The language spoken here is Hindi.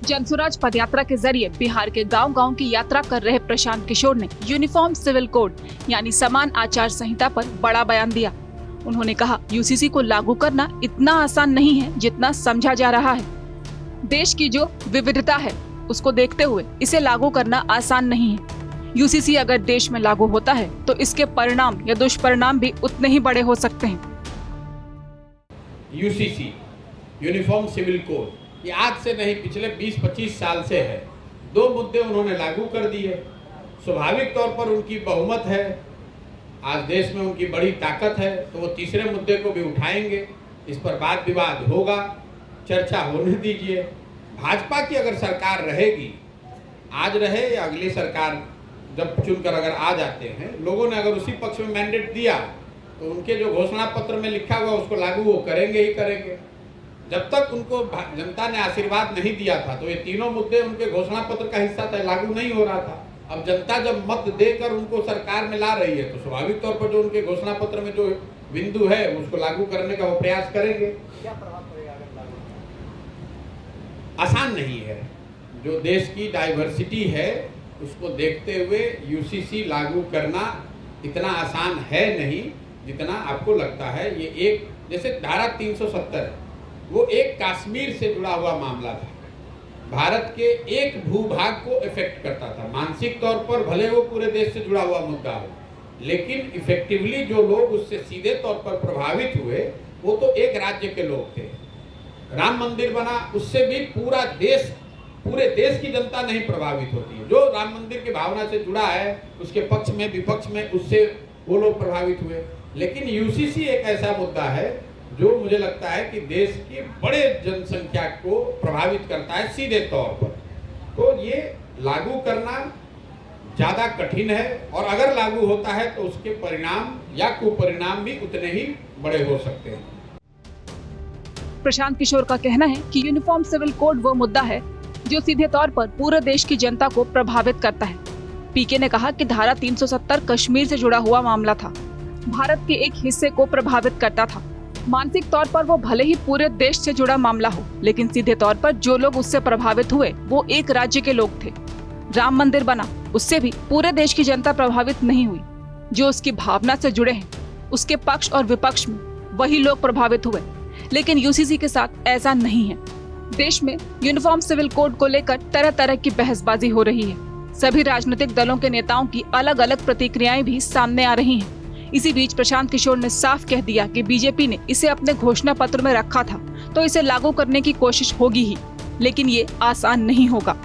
जनसुराज पदयात्रा के जरिए बिहार के गांव-गांव की यात्रा कर रहे प्रशांत किशोर ने यूनिफॉर्म सिविल कोड यानी समान आचार संहिता पर बड़ा बयान दिया। उन्होंने कहा, यूसीसी को लागू करना इतना आसान नहीं है जितना समझा जा रहा है। देश की जो विविधता है उसको देखते हुए इसे लागू करना आसान नहीं है। यूसीसी अगर देश में लागू होता है तो इसके परिणाम या दुष्परिणाम भी उतने ही बड़े हो सकते हैं। यूसीसी यूनिफॉर्म सिविल कोड ये आज से नहीं, पिछले 20-25 साल से है। 2 मुद्दे उन्होंने लागू कर दिए। स्वाभाविक तौर पर उनकी बहुमत है, आज देश में उनकी बड़ी ताकत है, तो वो तीसरे मुद्दे को भी उठाएंगे। इस पर वाद विवाद होगा, चर्चा होने दीजिए। भाजपा की अगर सरकार रहेगी, आज रहे या अगली सरकार जब चुनकर अगर आ जाते हैं, लोगों ने अगर उसी पक्ष में मैंडेट दिया तो उनके जो घोषणा पत्र में लिखा हुआ उसको लागू वो करेंगे ही करेंगे। जब तक उनको जनता ने आशीर्वाद नहीं दिया था तो ये तीनों मुद्दे उनके घोषणा पत्र का हिस्सा था, लागू नहीं हो रहा था। अब जनता जब मत देकर उनको सरकार में ला रही है तो स्वाभाविक तौर पर जो उनके घोषणा पत्र में जो बिंदु है उसको लागू करने का वो प्रयास करेंगे। क्या प्रभाव पड़ेगा अगर लागू? आसान नहीं है। जो देश की डाइवर्सिटी है उसको देखते हुए यूसीसी लागू करना इतना आसान है नहीं जितना आपको लगता है। ये एक जैसे धारा 370 है, वो एक कश्मीर से जुड़ा हुआ मामला था, भारत के एक भूभाग को इफेक्ट करता था। मानसिक तौर पर भले वो पूरे देश से जुड़ा हुआ मुद्दा हो, लेकिन इफेक्टिवली जो लोग उससे सीधे तौर पर प्रभावित हुए वो तो एक राज्य के लोग थे। राम मंदिर बना, उससे भी पूरे देश की जनता नहीं प्रभावित होती है। जो राम मंदिर की भावना से जुड़ा है उसके पक्ष में विपक्ष में उससे वो लोग प्रभावित हुए। लेकिन यूसीसी एक ऐसा मुद्दा है जो मुझे लगता है कि देश की बड़े जनसंख्या को प्रभावित करता है सीधे तौर पर। तो ये लागू करना ज्यादा कठिन है और अगर लागू होता है तो उसके परिणाम या कुपरिणाम भी उतने ही बड़े हो सकते हैं। प्रशांत किशोर का कहना है कि यूनिफॉर्म सिविल कोड वो मुद्दा है जो सीधे तौर पर पूरे देश की जनता को प्रभावित करता है। पीके ने कहा कि धारा 370 कश्मीर से जुड़ा हुआ मामला था, भारत के एक हिस्से को प्रभावित करता था। मानसिक तौर पर वो भले ही पूरे देश से जुड़ा मामला हो, लेकिन सीधे तौर पर जो लोग उससे प्रभावित हुए वो एक राज्य के लोग थे। राम मंदिर बना, उससे भी पूरे देश की जनता प्रभावित नहीं हुई। जो उसकी भावना से जुड़े हैं, उसके पक्ष और विपक्ष में वही लोग प्रभावित हुए। लेकिन यूसीसी के साथ ऐसा नहीं है। देश में यूनिफॉर्म सिविल कोड को लेकर तरह तरह की बहसबाजी हो रही है। सभी राजनीतिक दलों के नेताओं की अलग अलग प्रतिक्रियाएं भी सामने आ रही हैं। इसी बीच प्रशांत किशोर ने साफ कह दिया कि बीजेपी ने इसे अपने घोषणा पत्र में रखा था तो इसे लागू करने की कोशिश होगी ही, लेकिन ये आसान नहीं होगा।